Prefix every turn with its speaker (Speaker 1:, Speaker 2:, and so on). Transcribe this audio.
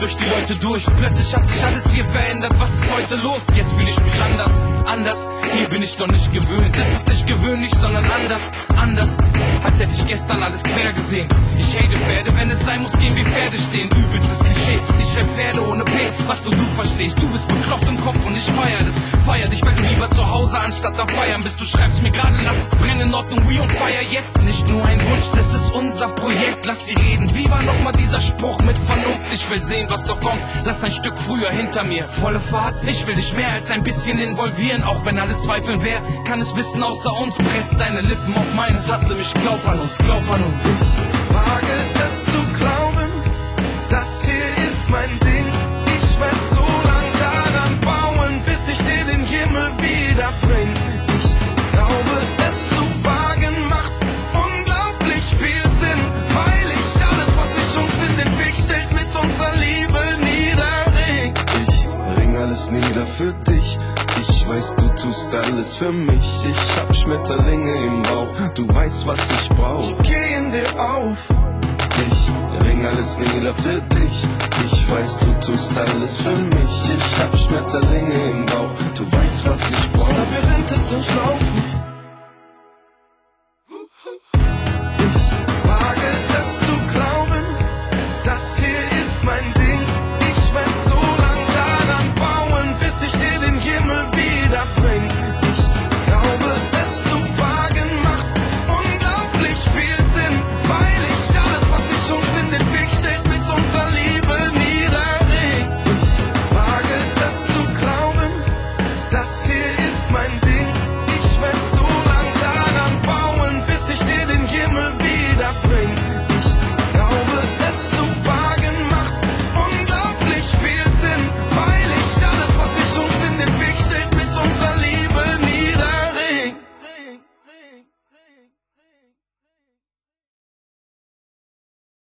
Speaker 1: durch die Leute durch. Plötzlich hat sich alles hier verändert, was ist heute los? Jetzt fühle ich mich anders, hier bin ich noch nicht gewöhnt. Es ist nicht gewöhnlich, sondern anders, als hätte ich gestern alles quer gesehen. Ich hate Pferde, wenn es sein muss, gehen wie Pferde stehen. Übelstes Klischee, ich rap Pferde ohne P, was nur du verstehst. Du bist bekloppt im Kopf und ich feier dich, weil du lieber zu Hause anstatt am Feiern bist. Du schreibst mir gerade, lass es brennen, in Ordnung, we on fire jetzt. Nicht nur ein Wunsch, das ist unser Projekt, lass sie reden. Wie war nochmal dieser Spruch mit Vernunft? Ich will sehen, was doch kommt, lass ein Stück früher hinter mir. Volle Fahrt, ich will dich mehr als ein bisschen involvieren. Auch wenn alle zweifeln, wer kann es wissen außer uns? Presst deine Lippen auf meine Tatze, ich glaub an uns, glaub an uns.
Speaker 2: Ich wage es zu glauben, das hier ist mein Ding. Ich werd so lang daran bauen, bis ich dir den Himmel wiederbring. Ich glaube, es zu wagen macht unglaublich viel Sinn, weil ich alles, was sich uns in den Weg stellt, mit unserer Liebe niederring. Ich ring alles nieder für dich. Ich weiß, du tust alles für mich. Ich hab Schmetterlinge im Bauch, du weißt, was ich brauch. Ich geh in dir auf. Ich ring alles nieder für dich. Ich weiß, du tust alles für mich. Ich hab Schmetterlinge im Bauch, du weißt, was ich brauch. Das Labyrinth ist durchlaufen.